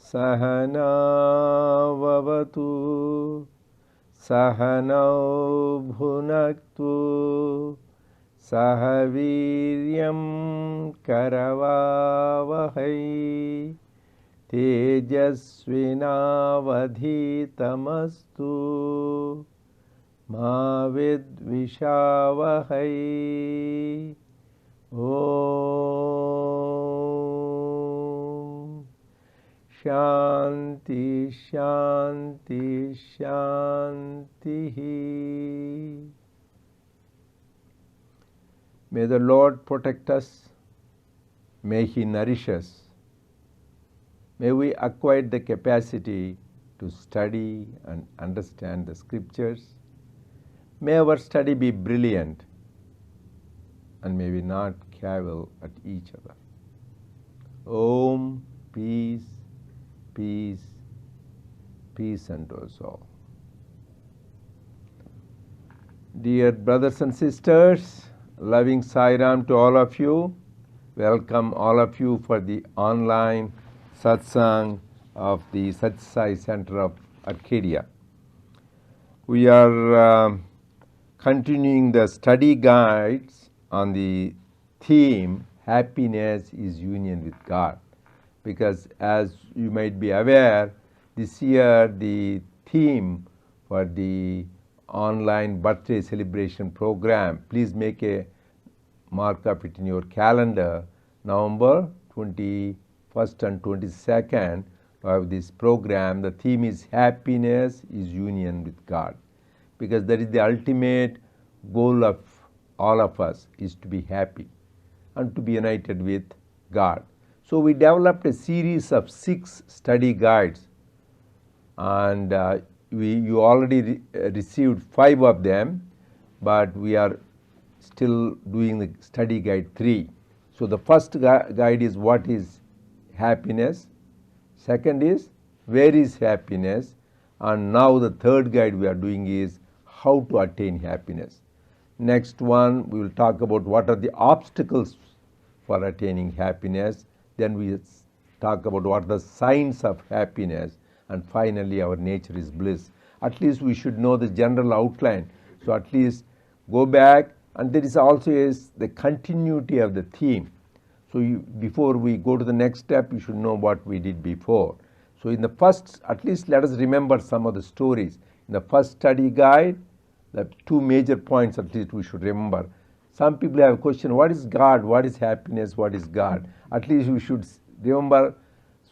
Sahana vavatu Sahanau bhunaktu Sahaviryam karavavahai Tejasvinavadhitamastu Ma vidvishavahai. Om Shanti Shanti Shanti. May the Lord protect us. May He nourish us. May we acquire the capacity to study and understand the scriptures. May our study be brilliant, and may we not cavil at each other. Om, peace, peace, peace unto us all. Dear brothers and sisters, loving Sai Ram to all of you. Welcome all of you for the online satsang of the Sathya Center of Arcadia. We are continuing the study guides on the theme, happiness is union with God. Because as you might be aware, this year the theme for the online birthday celebration program, please make a mark of it in your calendar, November 21st and 22nd of this program. The theme is happiness is union with God. Because that is the ultimate goal of all of us, is to be happy and to be united with God. So we developed a series of 6 study guides, and you already received 5 of them, but we are still doing the study guide 3. So the first guide is what is happiness, second is where is happiness, and now the third guide we are doing is how to attain happiness. Next one, we will talk about what are the obstacles for attaining happiness. Then we talk about what are the signs of happiness. And finally, our nature is bliss. At least we should know the general outline. So at least go back, and there is also the continuity of the theme. So before we go to the next step, you should know what we did before. So in the first, at least let us remember some of the stories. In the first study guide, the 2 major points at least we should remember. Some people have a question, what is God? What is happiness? What is God? At least we should remember,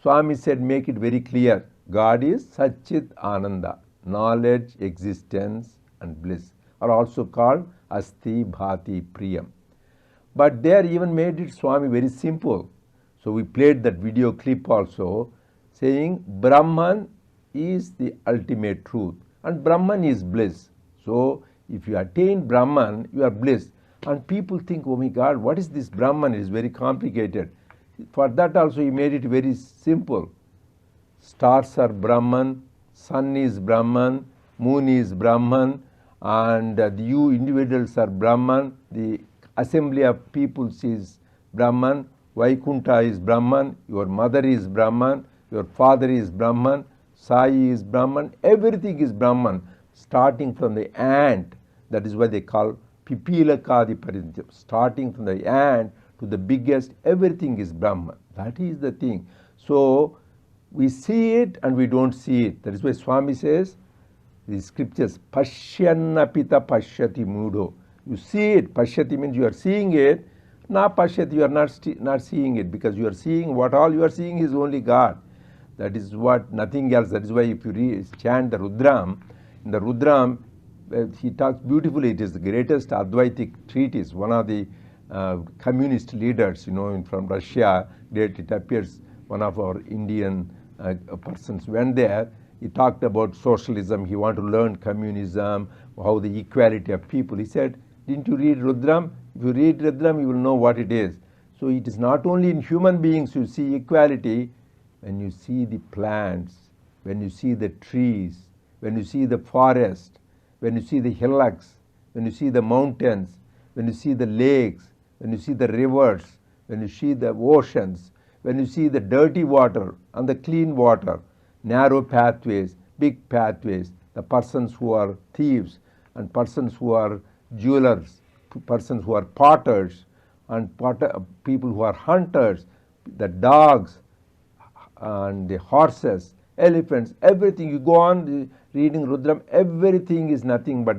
Swami said, make it very clear. God is Satchit Ananda, knowledge, existence and bliss, are also called Asti Bhati Priyam. But there even made it Swami very simple. So we played that video clip also, saying Brahman is the ultimate truth and Brahman is bliss. So if you attain Brahman, you are bliss. And people think, oh my God, what is this Brahman? It is very complicated. For that also he made it very simple. Stars are Brahman, sun is Brahman, moon is Brahman, and you individuals are Brahman, the assembly of peoples is Brahman, Vaikuntha is Brahman, your mother is Brahman, your father is Brahman, Sai is Brahman, everything is Brahman, starting from the ant, that is what they call Pipilakadi Parintyam, starting from the ant to the biggest, everything is Brahman. That is the thing. So we see it and we don't see it. That is why Swami says, the scriptures, Pashyannapita Pashyati Mudo. You see it, Pashyati means you are seeing it, Na Pashyati, you are not seeing it, because you are seeing what all you are seeing is only God. That is what, nothing else. That is why if you chant the Rudram, in the Rudram, he talks beautifully. It is the greatest Advaitic treatise. One of the communist leaders, from Russia, it appears one of our Indian persons went there. He talked about socialism. He wanted to learn communism, how the equality of people. He said, didn't you read Rudram? If you read Rudram, you will know what it is. So it is not only in human beings you see equality. When you see the plants, when you see the trees, when you see the forest, when you see the hillocks, when you see the mountains, when you see the lakes, when you see the rivers, when you see the oceans, when you see the dirty water and the clean water, narrow pathways, big pathways, the persons who are thieves and persons who are jewelers, persons who are potters and people who are hunters, the dogs and the horses, elephants, everything. You go on reading Rudram, everything is nothing but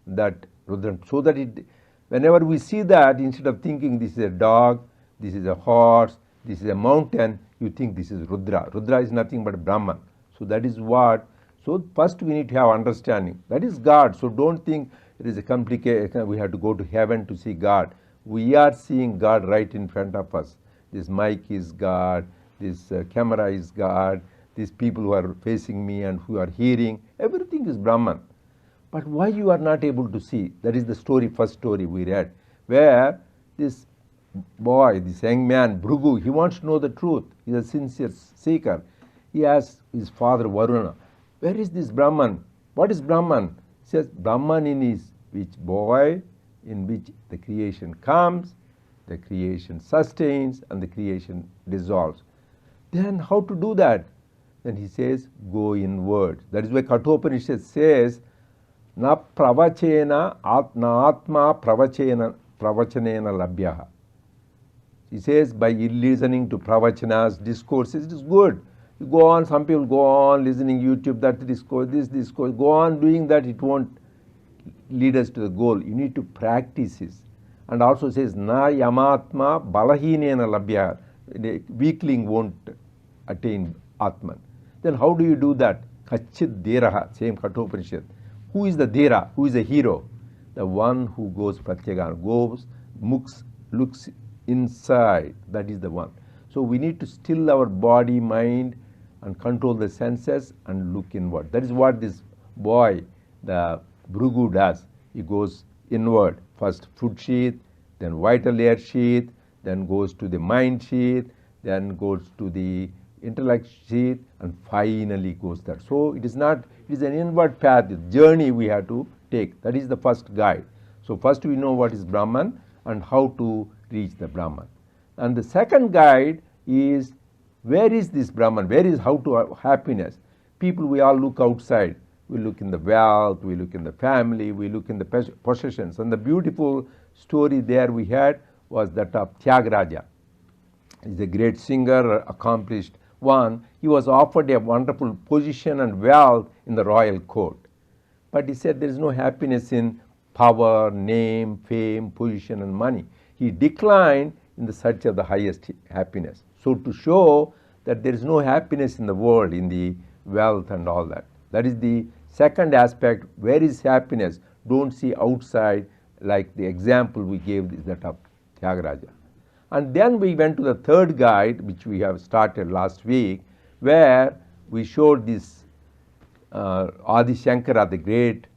that Rudram. So that whenever we see that, instead of thinking this is a dog, this is a horse, this is a mountain, you think this is Rudra. Rudra is nothing but Brahman. So that is what. So first we need to have understanding. That is God. So don't think it is a complicated, we have to go to heaven to see God. We are seeing God right in front of us. This mic is God, this camera is God, these people who are facing me and who are hearing, everything is Brahman. But why you are not able to see? That is the story, first story we read, where this boy, this young man, Bhrigu, he wants to know the truth. He is a sincere seeker. He asks his father Varuna, where is this Brahman? What is Brahman? He says, Brahman is which boy, in which the creation comes, the creation sustains, and the creation dissolves. Then how to do that? Then he says, go inward. That is why Kathopanishad says, na pravachena na atma pravachanena labhyaha. He says, by listening to pravachanas, discourses, it is good. You go on, some people go on listening YouTube, that discourse, this discourse, go on doing that, it won't lead us to the goal. You need to practice this. And also says, na yamatma balahinena labhyaha. The weakling won't attain Atman. Then how do you do that? Kachit dhiraha, same Kathopanishad. Who is the dhira? Who is the hero? The one who goes pratyagana, goes, looks inside. That is the one. So we need to still our body, mind, and control the senses and look inward. That is what this boy, the Bhrigu, does. He goes inward. First food sheath, then vital air sheath, then goes to the mind sheath, then goes to the intellect sheath, and finally goes there. So it is not, it is an inward path, journey we have to take. That is the first guide. So first we know what is Brahman and how to reach the Brahman. And the second guide is, where is this Brahman? Where is how to have happiness? People, we all look outside. We look in the wealth, we look in the family, we look in the possessions. And the beautiful story there we had was that of Tyagaraja. He is a great singer, accomplished one. He was offered a wonderful position and wealth in the royal court. But he said there is no happiness in power, name, fame, position and money. He declined in the search of the highest happiness. So to show that there is no happiness in the world, in the wealth and all that. That is the second aspect. Where is happiness? Don't see outside, like the example we gave is that of Tyagaraja. And then we went to the third guide, which we have started last week, where we showed this Adi Shankara, the great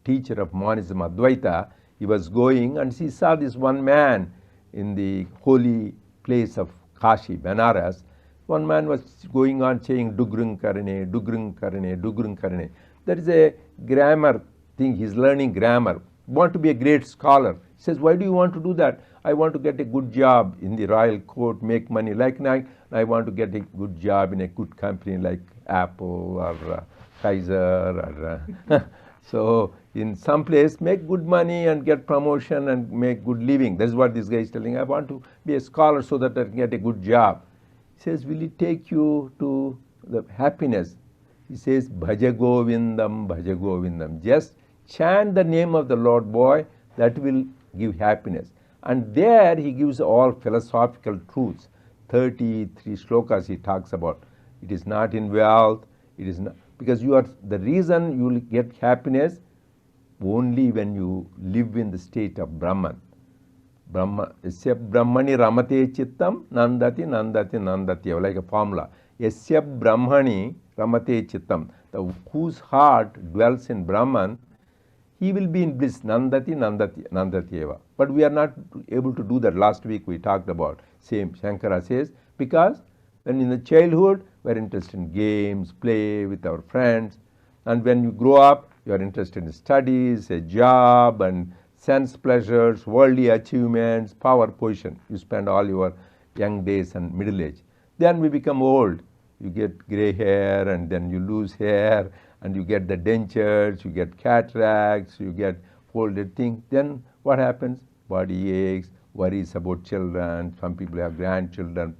teacher of monism Advaita. He was going and he saw this one man in the holy place of Kashi, Benares. One man was going on saying Dugrung Karane, Dugrung Karane, Dugrung Karane. That is a grammar thing. He's learning grammar. Want to be a great scholar. He says, why do you want to do that? I want to get a good job in the royal court, make money like now. I want to get a good job in a good company like Apple or Kaiser. Or, so in some place, make good money and get promotion and make good living. That's what this guy is telling. I want to be a scholar so that I can get a good job. He says, will it take you to the happiness? He says, Bhaja Govindam, Bhaja Govindam. Just chant the name of the Lord, boy, that will give happiness. And there he gives all philosophical truths. 33 shlokas he talks about. It is not in wealth, it is not, because you are, the reason you will get happiness only when you live in the state of Brahman. Brahma, Yasya Brahmani Ramate Chittam Nandati Nandati Nandati, like a formula. Yasya Brahmani Ramate Chittam, whose heart dwells in Brahman, he will be in bliss. Nandati Nandati Nandati Eva. But we are not able to do that. Last week we talked about. Same Shankara says, because when in the childhood we are interested in games, play with our friends, and when you grow up you are interested in studies, a job and sense pleasures, worldly achievements, power, position. You spend all your young days and middle age. Then we become old. You get gray hair, and then you lose hair, and you get the dentures, you get cataracts, you get folded things. Then what happens? Body aches, worries about children. Some people have grandchildren,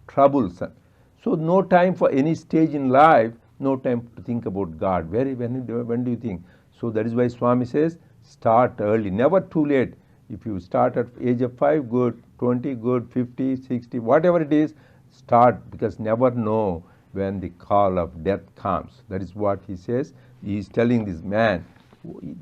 troubles. So no time for any stage in life, no time to think about God. When do you think? So that is why Swami says, start early, never too late. If you start at age of 5, good, 20, good, 50, 60, whatever it is, start, because never know when the call of death comes. That is what he says. He is telling this man,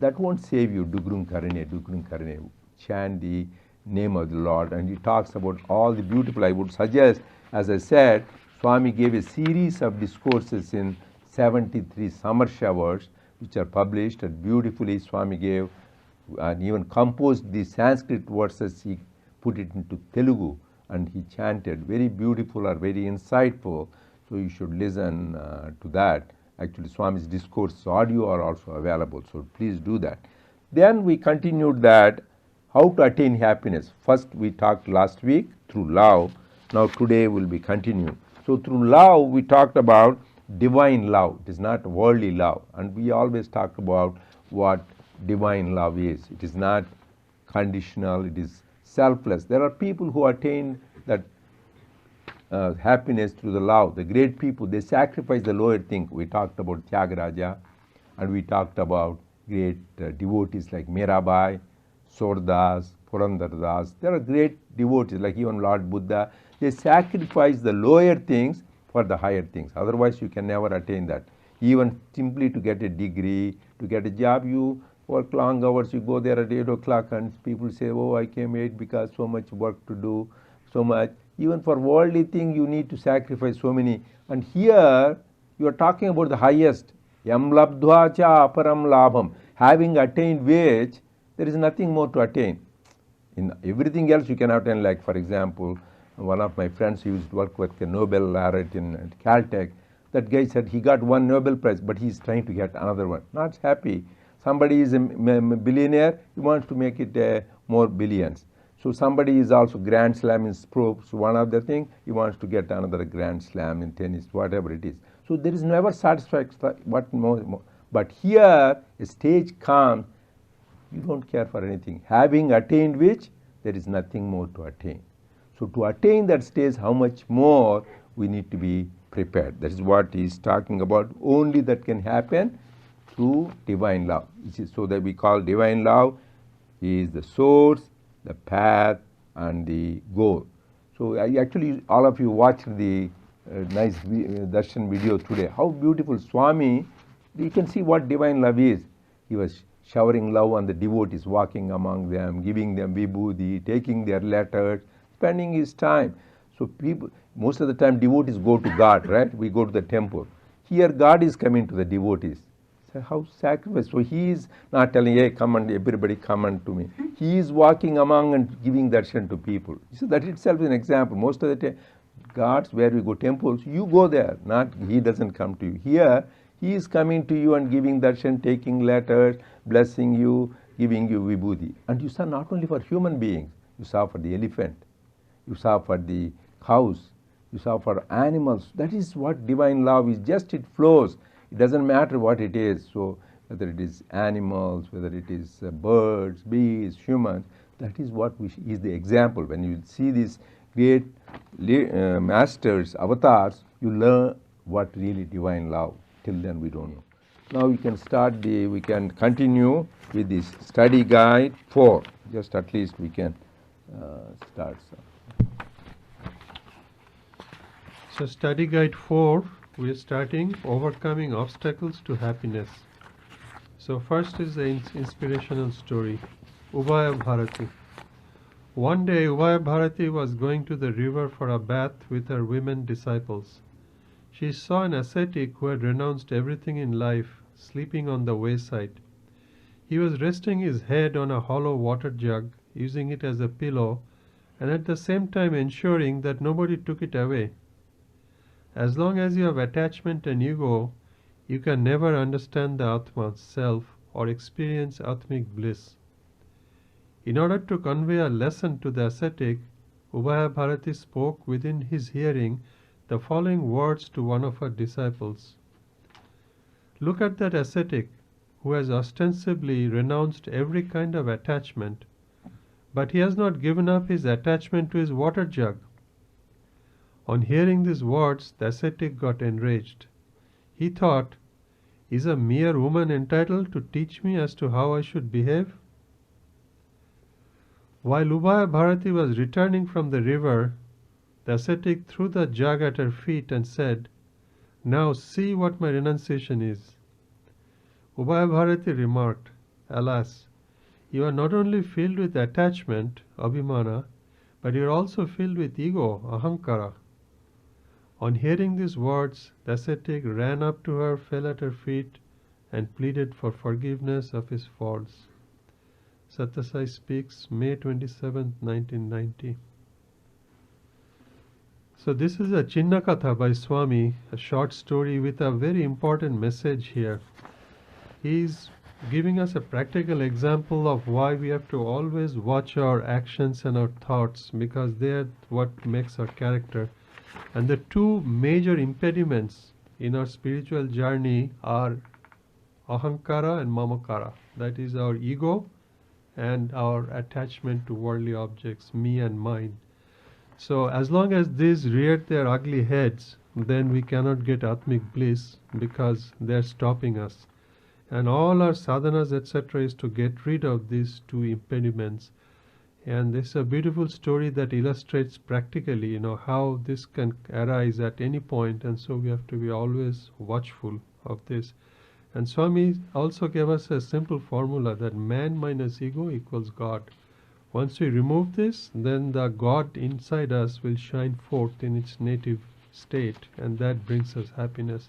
that won't save you, Dugrum Karane, chant the name of the Lord. And he talks about all the beautiful, I would suggest, as I said, Swami gave a series of discourses in 73 summer showers, which are published, and beautifully Swami gave and even composed the Sanskrit verses. He put it into Telugu and he chanted. Very beautiful or very insightful. So you should listen to that. Actually, Swami's discourse audio are also available, so please do that. Then we continued that how to attain happiness. First we talked last week through love. Now today will be continued. So through love we talked about divine love. It is not worldly love. And we always talk about what divine love is. It is not conditional. It is selfless. There are people who attain that happiness through the love. The great people, they sacrifice the lower thing. We talked about Tyagaraja, and we talked about great devotees like Mirabai, Surdas, Purandardas. There are great devotees like even Lord Buddha. They sacrifice the lower things for the higher things. Otherwise, you can never attain that. Even simply to get a degree, to get a job, you work long hours. You go there at 8 o'clock, and people say, "Oh, I came late because so much work to do, so much." Even for worldly thing, you need to sacrifice so many. And here, you are talking about the highest. Yam labdhva cha aparam labham. Having attained which, there is nothing more to attain. In everything else, you can attain. Like, for example, one of my friends who used to work with a Nobel laureate in Caltech, that guy said he got one Nobel Prize, but he's trying to get another one. Not happy. Somebody is a billionaire, he wants to make it more billions. So somebody is also Grand Slam in sports, one of the thing, he wants to get another Grand Slam in tennis, whatever it is. So there is never satisfaction, what more. But here, a stage comes, you don't care for anything. Having attained which, there is nothing more to attain. So to attain that stage, how much more we need to be prepared. That is what he is talking about. Only that can happen through divine love. So that we call divine love is the source, the path, and the goal. So actually, all of you watched the nice darshan video today. How beautiful Swami, you can see what divine love is. He was showering love on the devotees, walking among them, giving them vibhuti, taking their letters, spending his time. So people, most of the time devotees go to God, right? We go to the temple. Here God is coming to the devotees. So how sacrifice. So he is not telling, hey, come and everybody come unto me. He is walking among and giving darshan to people. So that itself is an example. Most of the time, gods, where we go temples, you go there, not he doesn't come to you. Here, he is coming to you and giving darshan, taking letters, blessing you, giving you vibhuti. And you saw not only for human beings, you saw for the elephant, you saw for the cows, you saw for animals. That is what divine love is. Just it flows. It doesn't matter what it is. So whether it is animals, whether it is birds, bees, humans, that is what is the example. When you see these great masters, avatars, you learn what really divine love. Till then we don't know. Now we can continue with this study guide 4. Just at least we can start. So study guide 4, we are starting overcoming obstacles to happiness. So first is the inspirational story, Ubhaya Bharati. One day Ubhaya Bharati was going to the river for a bath with her women disciples. She saw an ascetic who had renounced everything in life, sleeping on the wayside. He was resting his head on a hollow water jug, using it as a pillow, and at the same time ensuring that nobody took it away. As long as you have attachment and ego, you can never understand the Atma, self, or experience Atmic bliss. In order to convey a lesson to the ascetic, Ubhaya Bharati spoke within his hearing the following words to one of her disciples. Look at that ascetic who has ostensibly renounced every kind of attachment, but he has not given up his attachment to his water jug. On hearing these words, the ascetic got enraged. He thought, is a mere woman entitled to teach me as to how I should behave? While Ubhaya Bharati was returning from the river, the ascetic threw the jug at her feet and said, now see what my renunciation is. Ubhaya Bharati remarked, alas, you are not only filled with attachment, abhimana, but you are also filled with ego, ahankara. On hearing these words, the ascetic ran up to her, fell at her feet, and pleaded for forgiveness of his faults. Sathya Sai speaks, May 27, 1990. So this is a Chinnakatha by Swami, a short story with a very important message here. He is giving us a practical example of why we have to always watch our actions and our thoughts, because they are what makes our character. And the two major impediments in our spiritual journey are ahankara and mamakara. That is our ego and our attachment to worldly objects, me and mine. So as long as these rear their ugly heads, then we cannot get atmic bliss, because they are stopping us. And all our sadhanas, etc., is to get rid of these two impediments. And this is a beautiful story that illustrates practically, how this can arise at any point, and so we have to be always watchful of this. And Swami also gave us a simple formula that man minus ego equals God. Once we remove this, then the God inside us will shine forth in its native state, and that brings us happiness.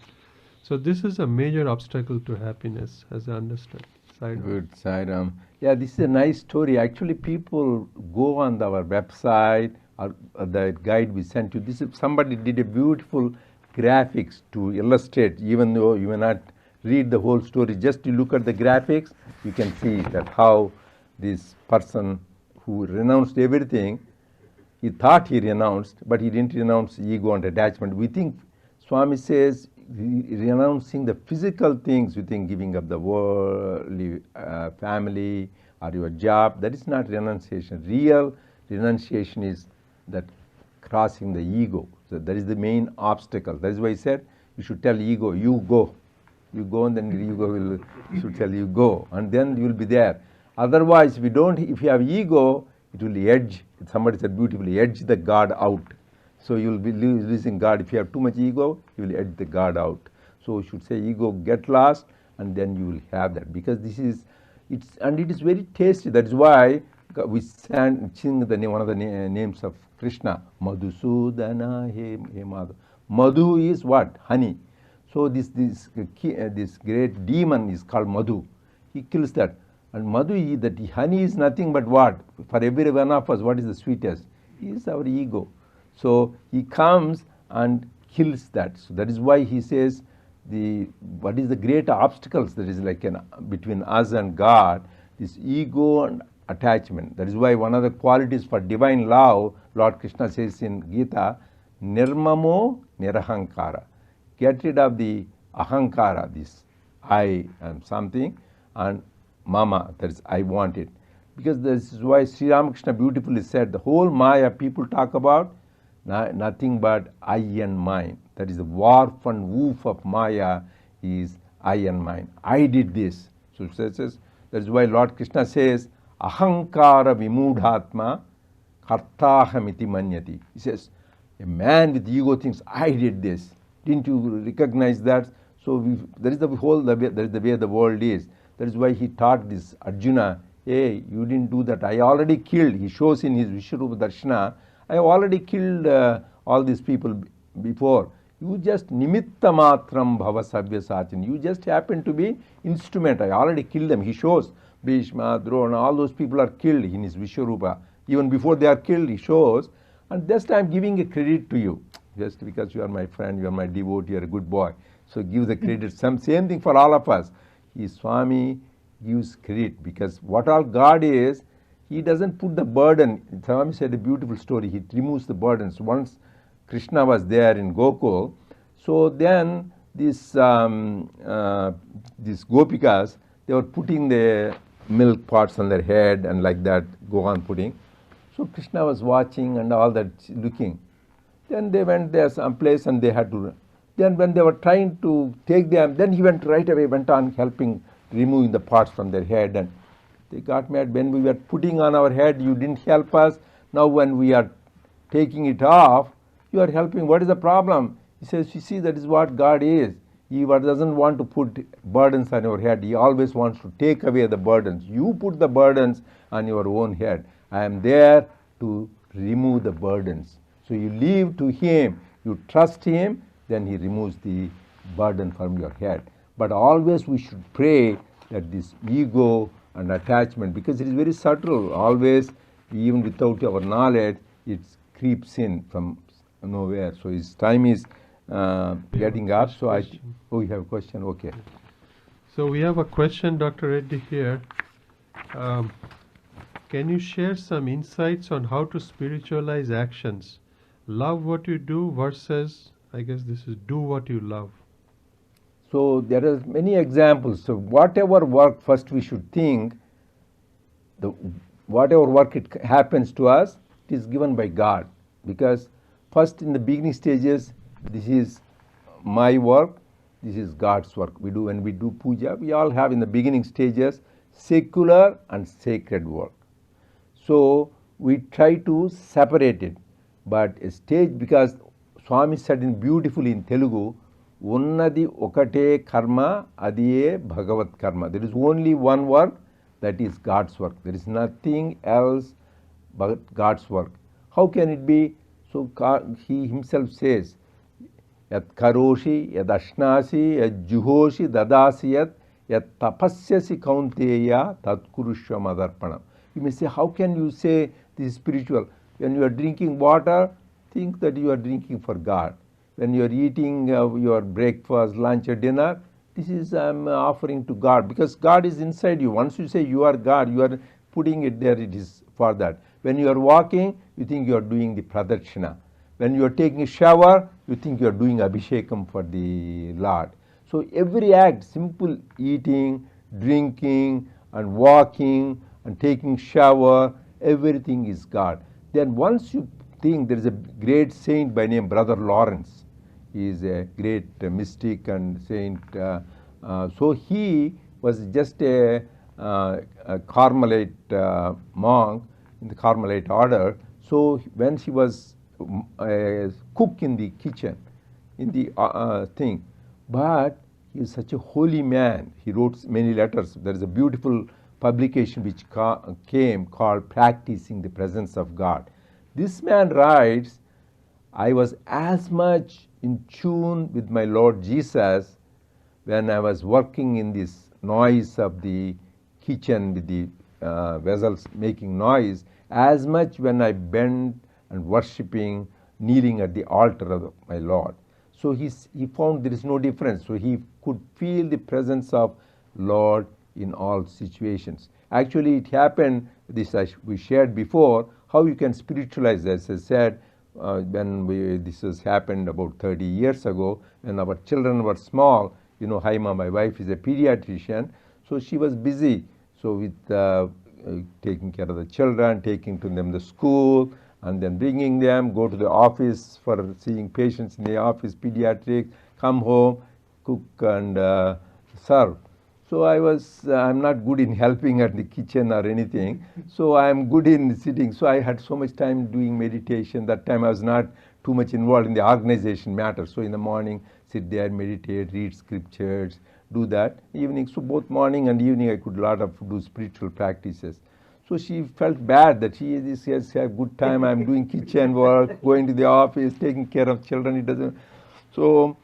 So this is a major obstacle to happiness, as I understand. Sairam. Good, Sairam. Yeah, this is a nice story. Actually, people go on our website or the guide we sent you. This is, somebody did a beautiful graphics to illustrate, even though you may not read the whole story. Just you look at the graphics, you can see that how this person who renounced everything, he thought he renounced, but he didn't renounce ego and attachment. We think, Swami says, renouncing the physical things, you think giving up the worldly family or your job, that is not renunciation. Real renunciation is that crossing the ego. So that is the main obstacle. That is why he said you should tell ego, you go. You go, and then ego should tell you go, and then you will be there. Otherwise, if you have ego, it will edge. Somebody said beautifully, edge the God out. So you will be losing God. If you have too much ego, you will edge the God out. So you should say ego, get lost, and then you will have that. Because it is very tasty. That is why we sing one of the names of Krishna, Madhusudana he Madhu. Madhu is what? Honey. So this great demon is called Madhu. He kills that. And Madhu, that honey is nothing but what? For every one of us, what is the sweetest? He is our ego. So he comes and kills that. So that is why he says, what is the great obstacles that is like between us and God? This ego and attachment. That is why one of the qualities for divine love, Lord Krishna says in Gita, Nirmamo Nirahankara. Get rid of the ahankara, this I am something, and mama, that is I want it. Because this is why Sri Ramakrishna beautifully said, the whole Maya people talk about nothing but I and mine. That is the warp and woof of Maya is I and mine. I did this. So it says, that is why Lord Krishna says, ahankara vimudhatma kartahamiti manyati. He says, a man with ego thinks, I did this. Didn't you recognize that? So that is the way the world is. That is why he taught this Arjuna, hey, you didn't do that. I already killed. He shows in his Vishwarupa Darshana, I have already killed all these people before. You just nimitta matram bhava sabya sachin. You just happen to be instrument. I already killed them. He shows Bhishma, Drona, all those people are killed in his Vishwarupa. Even before they are killed, he shows. And just I am giving a credit to you. Just because you are my friend, you are my devotee, you are a good boy. So give the credit. Same thing for all of us. Swami gives credit, because what all God is, he doesn't put the burden. Swami said a beautiful story. He removes the burdens. Once Krishna was there in Gokul. So then these gopikas, they were putting the milk pots on their head and like that go on putting. So Krishna was watching and all that, looking. Then they went there someplace and they had to. Then when they were trying to take them, then he went right away, went on helping, removing the pots from their head. And they got mad. When we were putting on our head, you didn't help us. Now when we are taking it off, you are helping. What is the problem? He says, you see, that is what God is. He doesn't want to put burdens on your head. He always wants to take away the burdens. You put the burdens on your own head. I am there to remove the burdens. So you leave to Him, you trust Him, then He removes the burden from your head. But always we should pray that this ego and attachment, because it is very subtle, always, even without our knowledge, it creeps in from nowhere. So his time is getting up. So oh, you have a question? Okay. So we have a question, Dr. Reddy, here. Can you share some insights on how to spiritualize actions? Love what you do versus, I guess this is do what you love. So there are many examples. So whatever work, first we should think, whatever work it happens to us, it is given by God. Because first in the beginning stages, this is my work, this is God's work. We do, when we do puja, we all have in the beginning stages secular and sacred work. So we try to separate it. But a stage, because Swami said in beautifully in Telugu, Unnadi okate karma, adiye bhagavat karma. There is only one work, that is God's work. There is nothing else but God's work. How can it be? So he himself says, Yat karoshi, yad ashnasi, yad juhoshi, dadasi yat tapasyasi kaunteya, tat kurushva madarpanam. You may say, how can you say this is spiritual? When you are drinking water, think that you are drinking for God. When you are eating your breakfast, lunch or dinner, this is offering to God, because God is inside you. Once you say you are God, you are putting it there, it is for that. When you are walking, you think you are doing the pradakshina. When you are taking a shower, you think you are doing abhishekam for the Lord. So every act, simple eating, drinking and walking and taking shower, everything is God. Then once you think, there is a great saint by name Brother Lawrence. He is a great mystic and saint. So he was just a Carmelite monk in the Carmelite order. So when she was a cook in the kitchen, in the thing, but he is such a holy man. He wrote many letters. There is a beautiful publication which came called Practicing the Presence of God. This man writes, I was as much in tune with my Lord Jesus when I was working in this noise of the kitchen with the vessels making noise, as much when I bent and worshipping, kneeling at the altar of my Lord. So he found there is no difference. So he could feel the presence of Lord in all situations. Actually, it happened, this we shared before, how you can spiritualize, as I said, when this has happened about 30 years ago, when our children were small. You know, Haima, my wife, is a pediatrician, so she was busy. So with taking care of the children, taking to them the school, and then bringing them, go to the office for seeing patients in the office, pediatrics, come home, cook and serve. So I'm not good in helping at the kitchen or anything. So I'm good in sitting. So I had so much time doing meditation. That time I was not too much involved in the organization matters. So in the morning, sit there, meditate, read scriptures, do that. Evening, so both morning and evening I could do spiritual practices. So she felt bad that she has a good time. I'm doing kitchen work, going to the office, taking care of children. It doesn't. So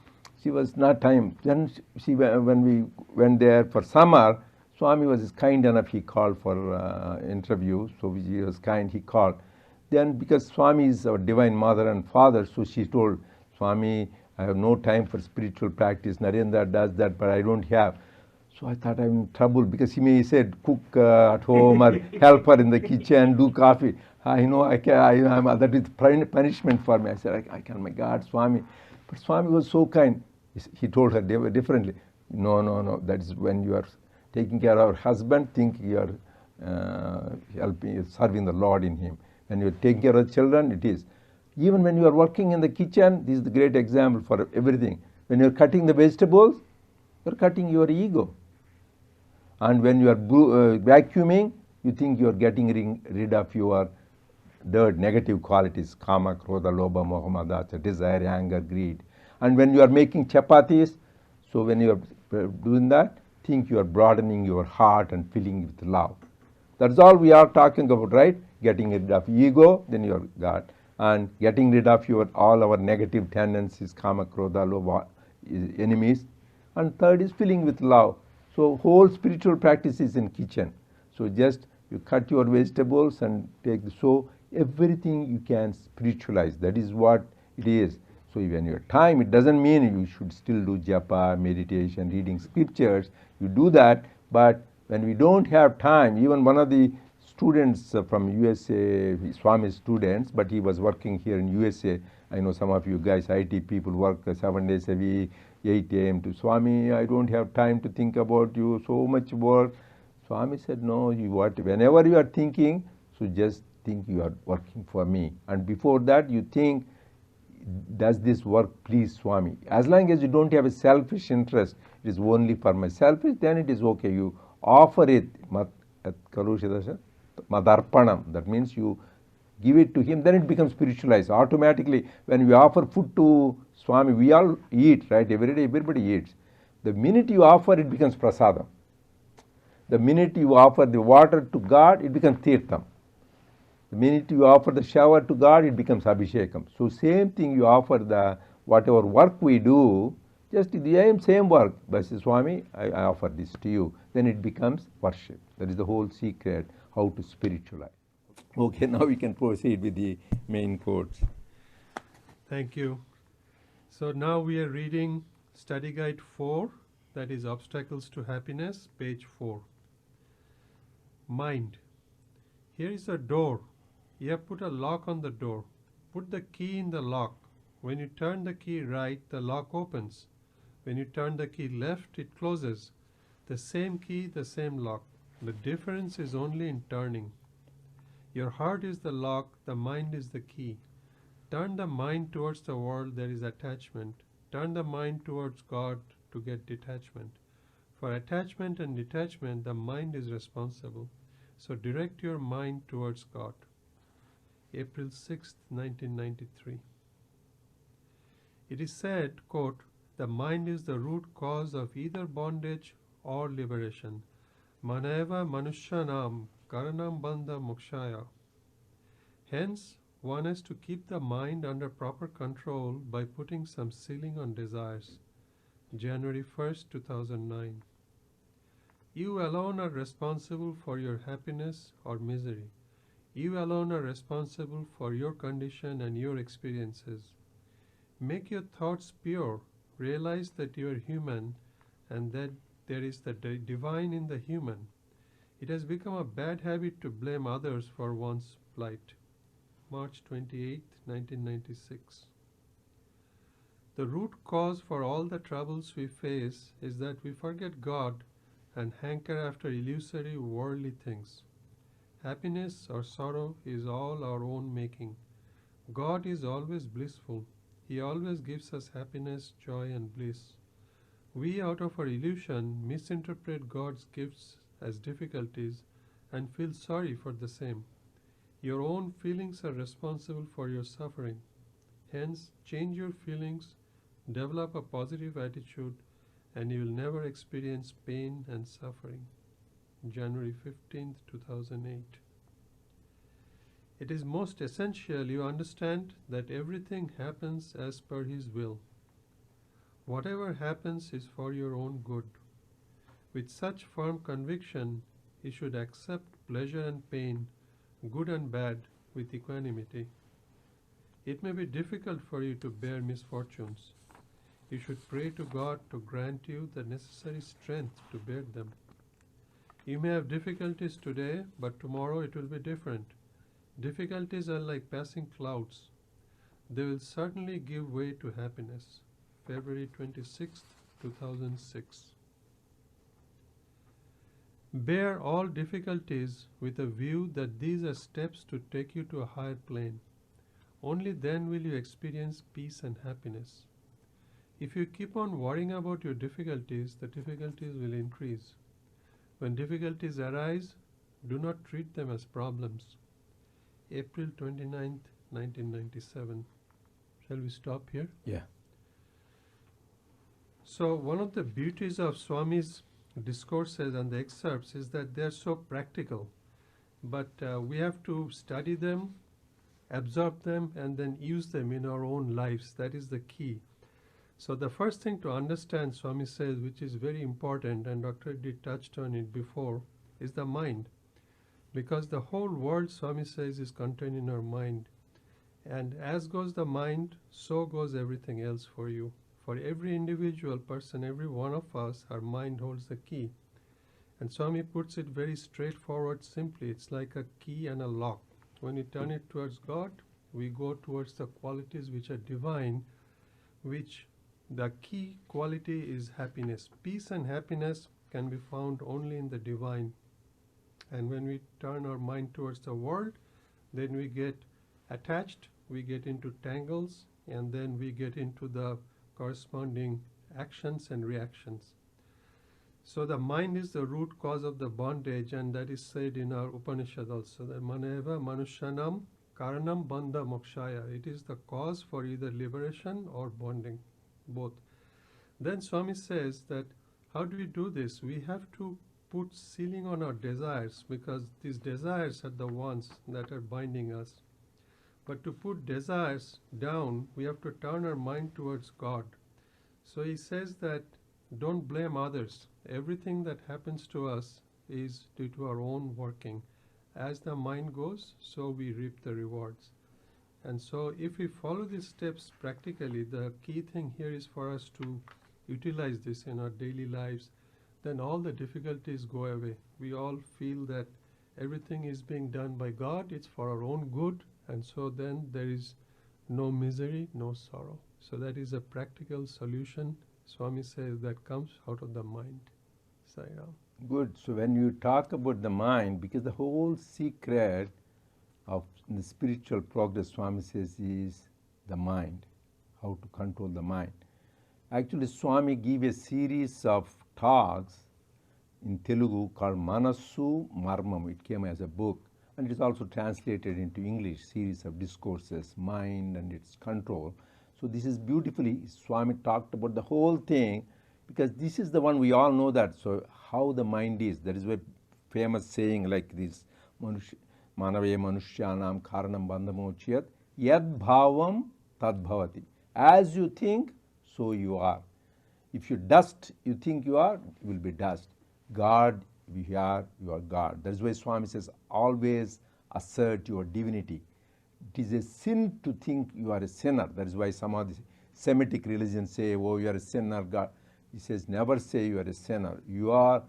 she was not time. Then when we went there for summer, Swami was kind enough. He called for interview. So he was kind. He called. Then because Swami is our divine mother and father, so she told Swami, I have no time for spiritual practice. Narendra does that, but I don't have. So I thought I'm in trouble because he may said cook at home or help her in the kitchen, do coffee. I know that is punishment for me. I said, I can, my God, Swami. But Swami was so kind. He told her differently. No, no, no. That is when you are taking care of our husband, think you are helping, serving the Lord in him. When you are taking care of children, it is. Even when you are working in the kitchen, this is the great example for everything. When you are cutting the vegetables, you are cutting your ego. And when you are vacuuming, you think you are getting rid of your dirt, negative qualities, kama, krodha, lobha, moha, mada, desire, anger, greed. And when you are making chapatis, so when you are doing that, think you are broadening your heart and filling it with love. That's all we are talking about, right? Getting rid of ego, then you are God. And getting rid of all our negative tendencies, kama, krodha, lobha, enemies. And third is filling with love. So whole spiritual practice is in kitchen. So just you cut your vegetables and take so everything you can spiritualize. That is what it is. So when you have time, it doesn't mean you should still do japa, meditation, reading scriptures. You do that, but when we don't have time, even one of the students from USA, Swami's students, but he was working here in USA. I know some of you guys, IT people, work 7 days a week, 8 a.m. to Swami, I don't have time to think about you, so much work. Swami said, no, whenever you are thinking, so just think you are working for me. And before that, you think, does this work please Swami? As long as you don't have a selfish interest, it is only for myself, then it is okay. You offer it, madarpanam, that means you give it to him, then it becomes spiritualized. Automatically, when we offer food to Swami, we all eat, right? Every day, everybody eats. The minute you offer, it becomes prasadam. The minute you offer the water to God, it becomes tirtham. The minute you offer the shower to God, it becomes abhishekam. So same thing, you offer the whatever work we do, just the same work. But Swami, I offer this to you. Then it becomes worship. That is the whole secret, how to spiritualize. Okay, now we can proceed with the main quotes. Thank you. So now we are reading Study Guide 4, that is Obstacles to Happiness, page 4. Mind. Here is a door. You have put a lock on the door. Put the key in the lock. When you turn the key right, the lock opens. When you turn the key left, it closes. The same key, the same lock. The difference is only in turning. Your heart is the lock, the mind is the key. Turn the mind towards the world, there is attachment. Turn the mind towards God to get detachment. For attachment and detachment, the mind is responsible. So direct your mind towards God. April 6, 1993. It is said, quote, the mind is the root cause of either bondage or liberation. Manava manushyanam karanam bandha mokshaya. Hence, one has to keep the mind under proper control by putting some ceiling on desires. January 1st, 2009. You alone are responsible for your happiness or misery. You alone are responsible for your condition and your experiences. Make your thoughts pure. Realize that you are human and that there is the divine in the human. It has become a bad habit to blame others for one's plight. March 28, 1996. The root cause for all the troubles we face is that we forget God and hanker after illusory worldly things. Happiness or sorrow is all our own making. God is always blissful. He always gives us happiness, joy, and bliss. We, out of our illusion, misinterpret God's gifts as difficulties and feel sorry for the same. Your own feelings are responsible for your suffering. Hence, change your feelings, develop a positive attitude, and you will never experience pain and suffering. January 15th, 2008. It is most essential you understand that everything happens as per His will. Whatever happens is for your own good. With such firm conviction, you should accept pleasure and pain, good and bad, with equanimity. It may be difficult for you to bear misfortunes. you should pray to God to grant you the necessary strength to bear them. You may have difficulties today, but tomorrow it will be different. Difficulties are like passing clouds. They will certainly give way to happiness. February 26th, 2006. Bear all difficulties with a view that these are steps to take you to a higher plane. Only then will you experience peace and happiness. If you keep on worrying about your difficulties, the difficulties will increase. When difficulties arise, do not treat them as problems. April 29th, 1997. Shall we stop here? Yeah. So one of the beauties of Swami's discourses and the excerpts is that they are so practical. But we have to study them, absorb them, and then use them in our own lives. That is the key. So the first thing to understand, Swami says, which is very important, and Dr. Reddy touched on it before, is the mind. Because the whole world, Swami says, is contained in our mind. And as goes the mind, so goes everything else for you. For every individual person, every one of us, our mind holds the key. And Swami puts it very straightforward, simply. It's like a key and a lock. When we turn it towards God, we go towards the qualities which are divine, which the key quality is happiness. Peace and happiness can be found only in the divine. And when we turn our mind towards the world, then we get attached, we get into tangles, and then we get into the corresponding actions and reactions. So the mind is the root cause of the bondage, and that is said in our Upanishad also, that maneva manushyanam karanam bandha mokshaya. It is the cause for either liberation or bonding, both. Then Swami says that how do we do this? We have to put ceiling on our desires, because these desires are the ones that are binding us. But to put desires down, we have to turn our mind towards God. So he says that don't blame others. Everything that happens to us is due to our own working. As the mind goes, so we reap the rewards. And so if we follow these steps practically, the key thing here is for us to utilize this in our daily lives, then all the difficulties go away. We all feel that everything is being done by God, it's for our own good, and so then there is no misery, no sorrow. So that is a practical solution, Swami says, that comes out of the mind. Sai Ram. Good. So when you talk about the mind, because the whole secret of the spiritual progress, Swami says, is the mind, how to control the mind. Actually, Swami gave a series of talks in Telugu called Manassu Marmam. It came as a book, and it is also translated into English, series of discourses, mind and its control. So this is beautifully, Swami talked about the whole thing, because this is the one we all know that. So how the mind is, there is a famous saying like this, manave manushyanam karanam bandhamochiyat yad bhavam tad bhavati. As you think, so you are. If you dust, you think you are, you will be dust. God, we are, you are God. That is why Swami says, always assert your divinity. It is a sin to think you are a sinner. That is why some of the Semitic religions say, oh, you are a sinner, God. He says, never say you are a sinner. You are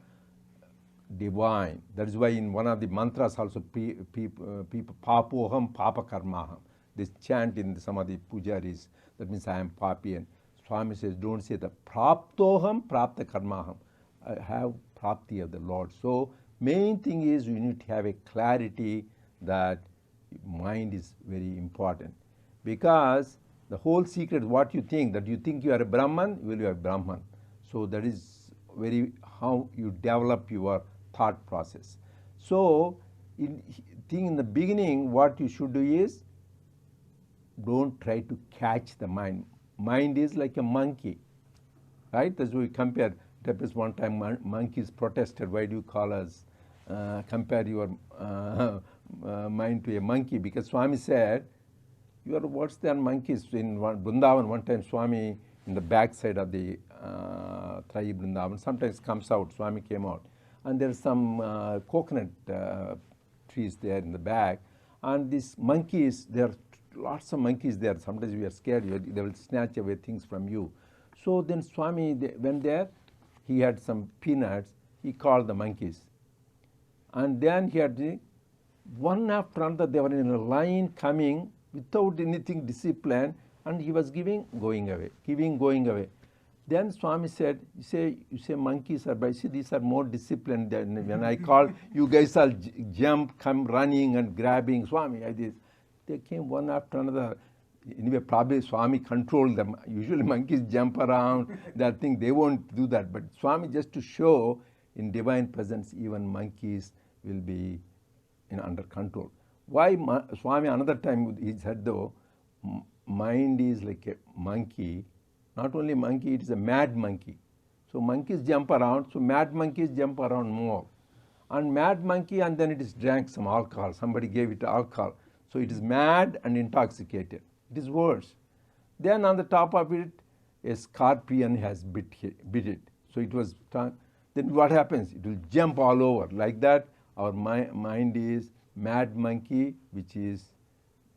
divine. That is why in one of the mantras also, people, papoham papa karmaham. They chant in some of the pujaris, that means I am papi. And Swami says, don't say that. Praptoham prapta karmaham. I have prapti of the Lord. So main thing is you need to have a clarity that mind is very important. Because the whole secret, what you think, that you think you are a Brahman, you will be a Brahman. So that is very how you develop your thought process. So in the beginning, what you should do is, don't try to catch the mind. Mind is like a monkey, right? That's why we compare. One time monkeys protested, why do you call us, compare your mind to a monkey? Because Swami said, you are worse than monkeys. In Vrindavan, one time Swami, in the back side of the Trayi Vrindavan, sometimes comes out, Swami came out. And there are some coconut trees there in the back. And these monkeys, there are lots of monkeys there. Sometimes we are scared, they will snatch away things from you. So then Swami went there, he had some peanuts, he called the monkeys. And then he had one after another, they were in a line coming without anything discipline, and he was giving, going away, giving, going away. Then Swami said, you say monkeys are, but see, these are more disciplined than when I called, you guys all jump, come running and grabbing. Swami, I did. They came one after another. Anyway, probably Swami controlled them. Usually monkeys jump around, that thing, they won't do that. But Swami, just to show in divine presence, even monkeys will be under control. Why Swami another time he said though, mind is like a monkey, not only monkey, it is a mad monkey. So monkeys jump around, so mad monkeys jump around more. And mad monkey, and then it is drank some alcohol, somebody gave it alcohol. So it is mad and intoxicated. It is worse. Then on the top of it, a scorpion has bit it. So it was, then what happens? It will jump all over. Like that, our mind is mad monkey, which is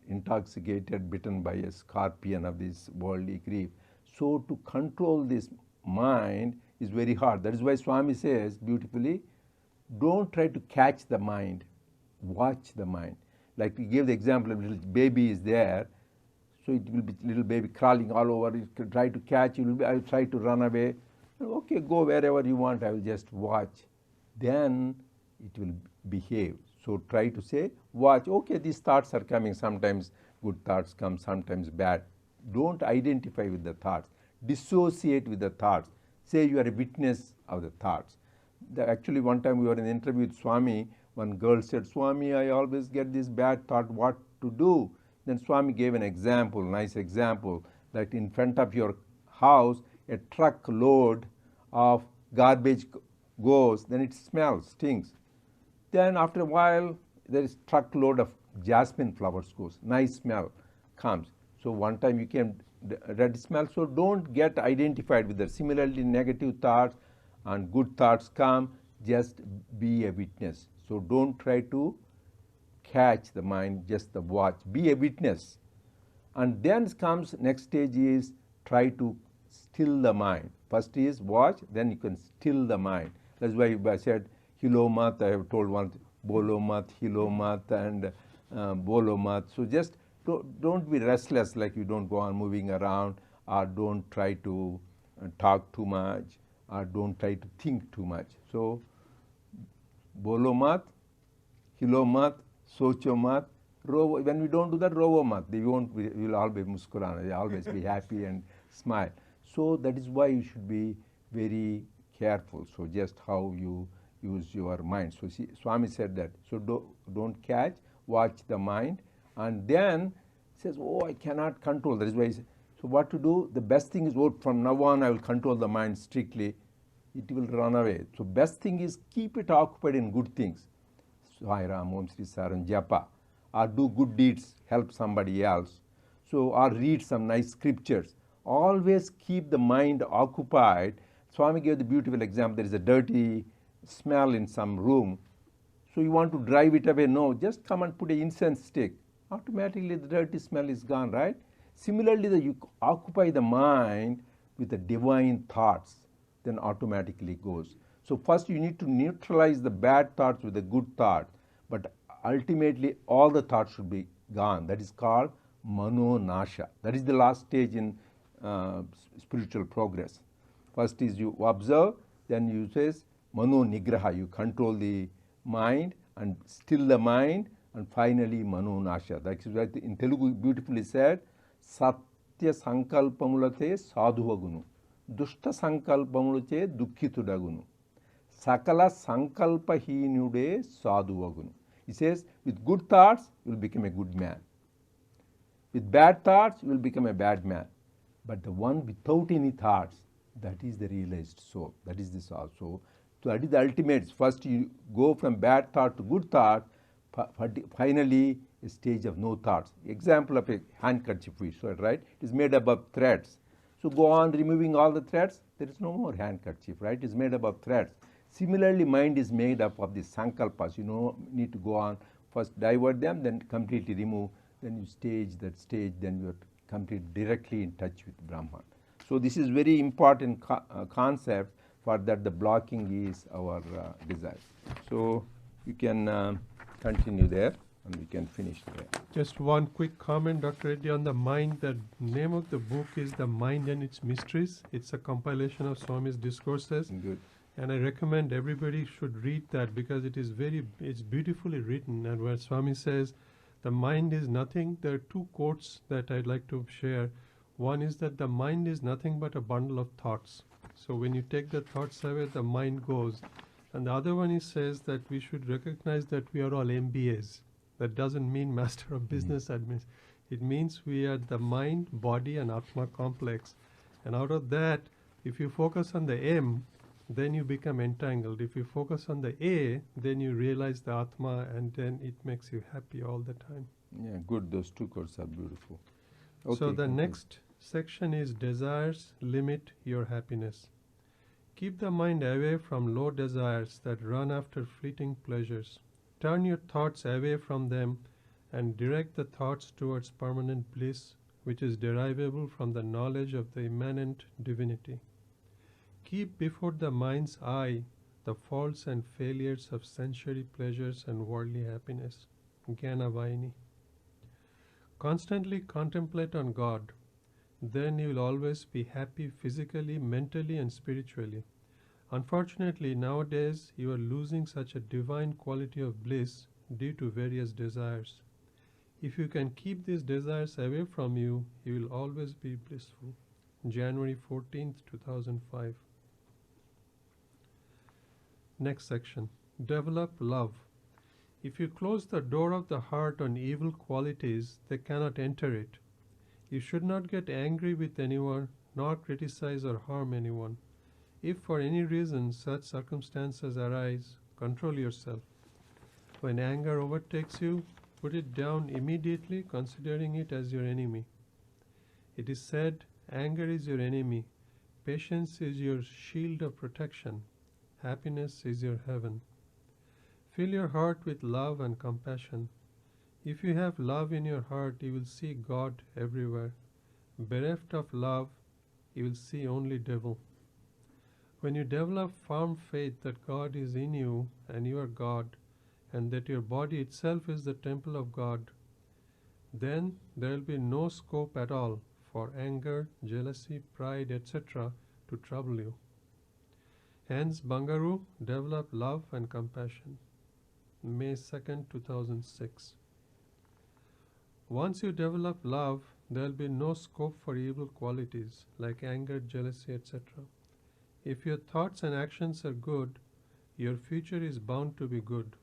intoxicated, bitten by a scorpion of this worldly grief. So to control this mind is very hard. That is why Swami says beautifully, don't try to catch the mind, watch the mind. Like we gave the example of little baby is there, so it will be little baby crawling all over, you can try to catch, I will try to run away. Okay, go wherever you want, I will just watch. Then it will behave. So try to say, watch, okay, these thoughts are coming, sometimes good thoughts come, sometimes bad. Don't identify with the thoughts. Dissociate with the thoughts. Say you are a witness of the thoughts. Actually, one time we were in an interview with Swami, one girl said, Swami, I always get this bad thought, what to do? Then Swami gave an example, nice example, that in front of your house, a truck load of garbage goes, then it smells, stinks. Then after a while, there is truckload of jasmine flowers goes, nice smell comes. So one time you came red smell, so don't get identified with that. Similarly, negative thoughts and good thoughts come, just be a witness. So don't try to catch the mind, just the watch, be a witness. And then comes next stage is try to still the mind. First is watch, then you can still the mind. That's why I said hilo mat, I have told one, bolo mat, hilo mat, and bolo mat. So just don't be restless, like you don't go on moving around, or don't try to talk too much, or don't try to think too much. So bolo mat, hilo mat, socho mat, rovo. When we don't do that, rovo mat, we will always muskurana, they always be happy and smile. So that is why you should be very careful. So just how you use your mind. So see, Swami said that. So don't catch, watch the mind, and then says, oh, I cannot control. That is why he says, so what to do? The best thing is, oh, from now on I will control the mind strictly. It will run away. So best thing is keep it occupied in good things. Sai Ram, Om Sri Saran, Japa, or do good deeds, help somebody else. So, or read some nice scriptures. Always keep the mind occupied. Swami gave the beautiful example. There is a dirty smell in some room. So you want to drive it away? No, just come and put an incense stick. Automatically the dirty smell is gone, right? Similarly, you occupy the mind with the divine thoughts, then automatically goes. So first you need to neutralize the bad thoughts with the good thoughts, but ultimately all the thoughts should be gone. That is called mano nasha. That is the last stage in spiritual progress. First is you observe, then you says mano nigraha, you control the mind and still the mind, and finally mano nasha. That is why in Telugu beautifully said, Sathya sankalpamulate sadhuvagunu, dushta sankalpamulache dukkhitudagunu, sakala sankalpahinude sadhuvagunu. He says, with good thoughts, you will become a good man. With bad thoughts, you will become a bad man. But the one without any thoughts, that is the realized soul. That is this also. So that is the ultimate. First you go from bad thought to good thought, finally a stage of no thoughts. Example of a handkerchief we saw, right? It is made up of threads. So go on removing all the threads, there is no more handkerchief, right? It is made up of threads. Similarly, mind is made up of these sankalpas. You need to go on, first divert them, then completely remove, then you stage that stage, then you are completely directly in touch with Brahman. So this is very important concept for that the blocking is our desire. So you can continue there and we can finish there. Just one quick comment, Dr. Reddy, on the mind. The name of the book is The Mind and Its Mysteries. It's a compilation of Swami's discourses. Good. And I recommend everybody should read that because it's beautifully written. And where Swami says, the mind is nothing, there are two quotes that I'd like to share. One is that the mind is nothing but a bundle of thoughts. So when you take the thoughts away, the mind goes. And the other one he says that we should recognize that we are all MBAs. That doesn't mean Master of Business Admin. It means we are the mind, body, and Atma complex. And out of that, if you focus on the M, then you become entangled. If you focus on the A, then you realize the Atma, and then it makes you happy all the time. Yeah, good. Those two quotes are beautiful. Okay, so the next section is desires limit your happiness. Keep the mind away from low desires that run after fleeting pleasures. Turn your thoughts away from them and direct the thoughts towards permanent bliss, which is derivable from the knowledge of the immanent divinity. Keep before the mind's eye the faults and failures of sensory pleasures and worldly happiness. Jnana Vahini. Constantly contemplate on God. Then you will always be happy physically, mentally, and spiritually. Unfortunately, nowadays you are losing such a divine quality of bliss due to various desires. If you can keep these desires away from you, you will always be blissful. January 14th, 2005. Next section. Develop love. If you close the door of the heart on evil qualities, they cannot enter it. You should not get angry with anyone, nor criticize or harm anyone. If for any reason such circumstances arise, control yourself. When anger overtakes you, put it down immediately, considering it as your enemy. It is said, anger is your enemy, patience is your shield of protection, happiness is your heaven. Fill your heart with love and compassion. If you have love in your heart, you will see God everywhere. Bereft of love, you will see only devil. When you develop firm faith that God is in you and you are God, and that your body itself is the temple of God, then there will be no scope at all for anger, jealousy, pride, etc. to trouble you. Hence, Bangaru, develop love and compassion. May 2nd, 2006. Once you develop love, there will be no scope for evil qualities like anger, jealousy, etc. If your thoughts and actions are good, your future is bound to be good.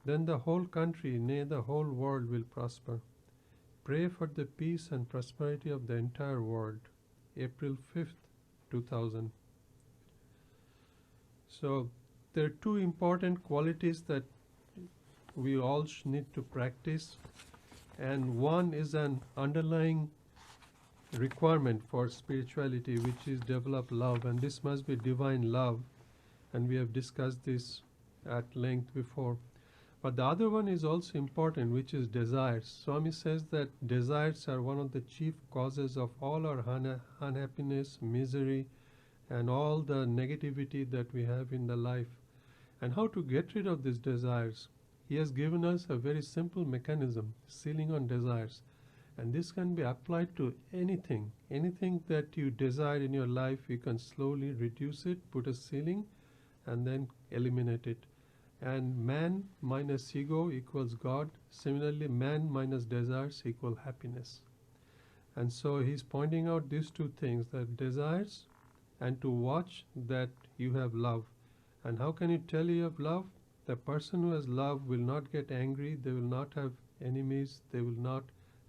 Then the whole country, nay, the whole world will prosper. Pray for the peace and prosperity of the entire world. April 5th, 2000. So, there are two important qualities that we all need to practice, and one is an underlying requirement for spirituality, which is develop love, and this must be divine love, and we have discussed this at length before. But the other one is also important, which is desires. Swami says that desires are one of the chief causes of all our unhappiness, misery, and all the negativity that we have in the life. And how to get rid of these desires? He has given us a very simple mechanism, sealing on desires. And this can be applied to anything. Anything that you desire in your life, you can slowly reduce it, put a ceiling, and then eliminate it. And man minus ego equals God. Similarly, man minus desires equal happiness. And so he's pointing out these two things, that desires and to watch that you have love. And how can you tell you have love? The person who has love will not get angry, they will not have enemies, they will not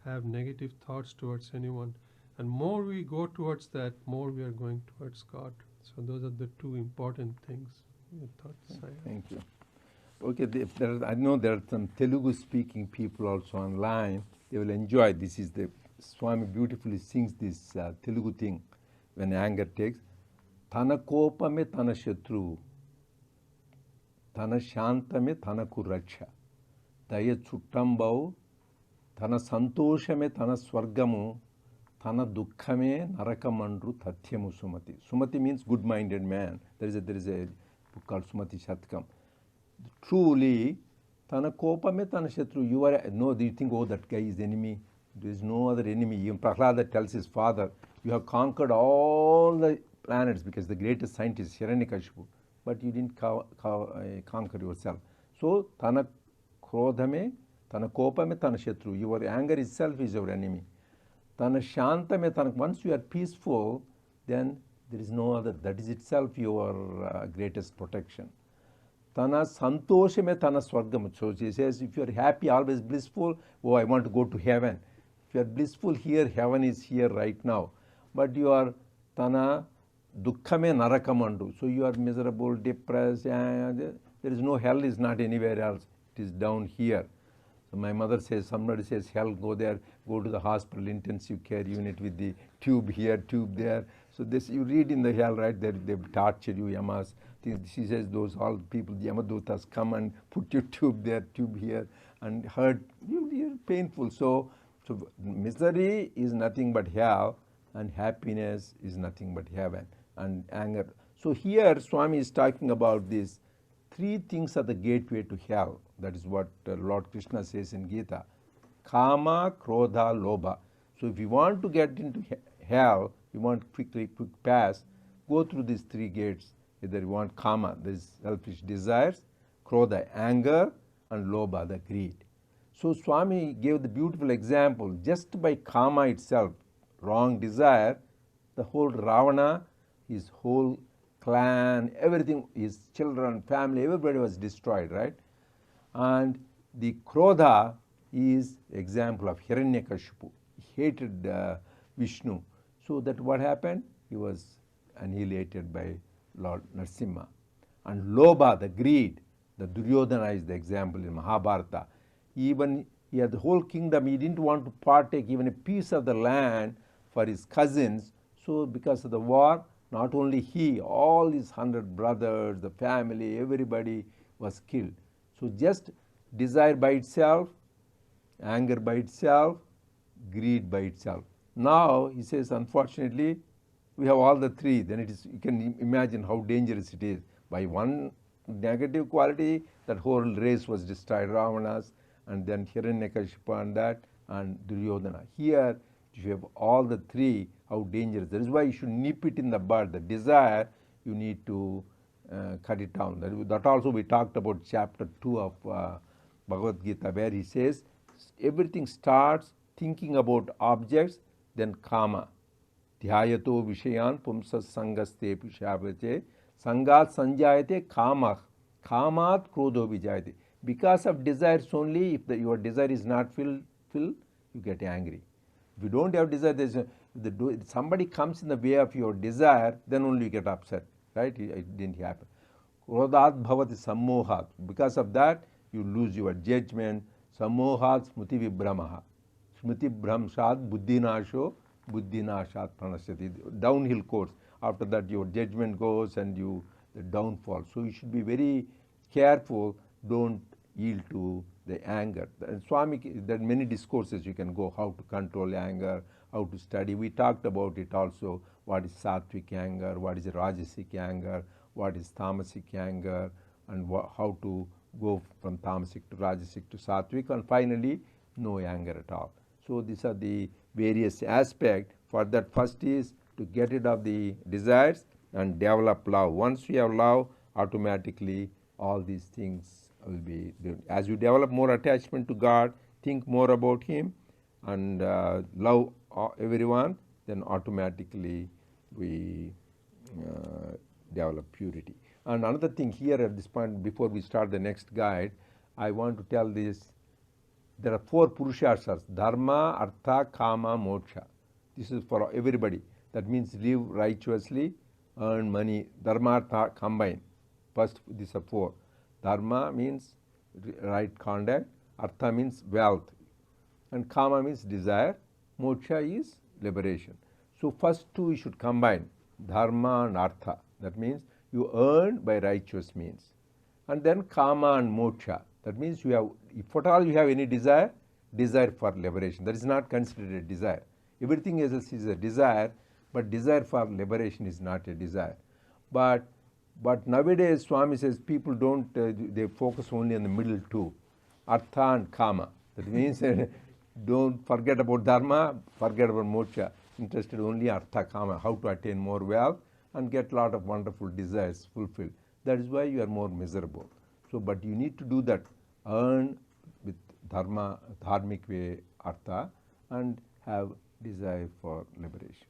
have negative thoughts towards anyone. And more we go towards that, more we are going towards God. So those are the two important things. Thank you. Okay, I know there are some Telugu speaking people also online. They will enjoy. This is the Swami beautifully sings this Telugu thing when anger takes. Tana kopame tana shatru, tana shantame tanaku raksha, daya chuttambau, tana santoshame tana swargamu, Tana dukkhame narakamandru tatyamu sumati. Sumati means good-minded man. There is a book called Sumati Shatkam. Truly, tana kopame tana shatru. You are no. Do you think, oh, that guy is enemy? There is no other enemy. Even Prahlada tells his father, you have conquered all the planets because the greatest scientist Hiranyakashipu, but you didn't conquer yourself. So tana krodhame, tana kopame tana shatru. Your anger itself is your enemy. Tana shantame tana. Once you are peaceful, then there is no other. That is itself your greatest protection. Tana santoshame tana swargam. So she says, if you are happy, always blissful, oh, I want to go to heaven. If you are blissful here, heaven is here right now. But you are tana dukkhame narakamandu. So you are miserable, depressed, and there is no hell, is not anywhere else. It is down here. So my mother says, somebody says hell, go there, go to the hospital, intensive care unit with the tube here, tube there. So this, you read in the hell, right, they torture you, yamas. She says those all people, the Yamadutas, come and put your tube there, tube here, and hurt. You're painful. So misery is nothing but hell, and happiness is nothing but heaven, and anger. So here Swami is talking about these three things are the gateway to hell. That is what Lord Krishna says in Gita. Kama, Krodha, Lobha. So if you want to get into hell, you want quick pass, go through these three gates. Either you want Kama, these selfish desires, Krodha, anger, and Lobha, the greed. So Swami gave the beautiful example. Just by Kama itself, wrong desire, the whole Ravana, his whole clan, everything, his children, family, everybody was destroyed, right? And the Krodha is example of Hiranyakashipu. He hated Vishnu. So that what happened? He was annihilated by Lord Narasimha. And Lobha, the greed, the Duryodhana is the example in Mahabharata. Even he had the whole kingdom, he didn't want to partake even a piece of the land for his cousins. So because of the war, not only he, all his 100 brothers, the family, everybody was killed. So just desire by itself, anger by itself, greed by itself. Now he says, unfortunately, we have all the three. Then it is, you can imagine how dangerous it is. By one negative quality, that whole race was destroyed, Ravanas, and then Hiranyakashipu and that, and Duryodhana. Here, if you have all the three, how dangerous. That is why you should nip it in the bud. The desire, you need to cut it down. That also we talked about chapter 2 of Bhagavad Gita, where he says, everything starts thinking about objects, then Kama. Dhyayato Vishayan Pumsas Sangaste Pishapache Sangat Sanjayate Kama. Kamat Krodho Vijayate. Because of desires only, if your desire is not filled, you get angry. If you don't have desire, if somebody comes in the way of your desire, then only you get upset. Right? It didn't happen. Krodhat bhavati sammohat. Because of that, you lose your judgment. Sammohat smriti vibhramaha. Smriti bhramshat buddhinasho buddhinashat pranashyati. Downhill course. After that, your judgment goes and the downfall. So you should be very careful. Don't yield to the anger. And Swami, there are many discourses you can go, how to control anger, how to study. We talked about it also. What is sattvic anger, what is rajasic anger, what is tamasic anger, and how to go from tamasic to rajasic to sattvic, and finally, no anger at all. So these are the various aspects. For that, first is to get rid of the desires and develop love. Once you have love, automatically all these things will be, as you develop more attachment to God, think more about Him, and love everyone, then automatically we develop purity. And another thing here at this point, before we start the next guide, I want to tell this. There are 4 Purushasthas: Dharma, Artha, Kama, Moksha. This is for everybody. That means live righteously, earn money. Dharma, Artha combine. First, these are 4. Dharma means right conduct, Artha means wealth, and Kama means desire, Moksha is liberation. So first 2 you should combine, Dharma and Artha. That means you earn by righteous means. And then Kama and Moksha. That means if at all you have any desire for liberation. That is not considered a desire. Everything else is a desire, but desire for liberation is not a desire. But nowadays Swami says people don't, they focus only on the middle two, artha and kama. That means don't forget about dharma, forget about moksha, interested only artha kama, how to attain more wealth and get lot of wonderful desires fulfilled. That is why you are more miserable. So, but you need to do that, earn with dharma, dharmic way, artha, and have desire for liberation.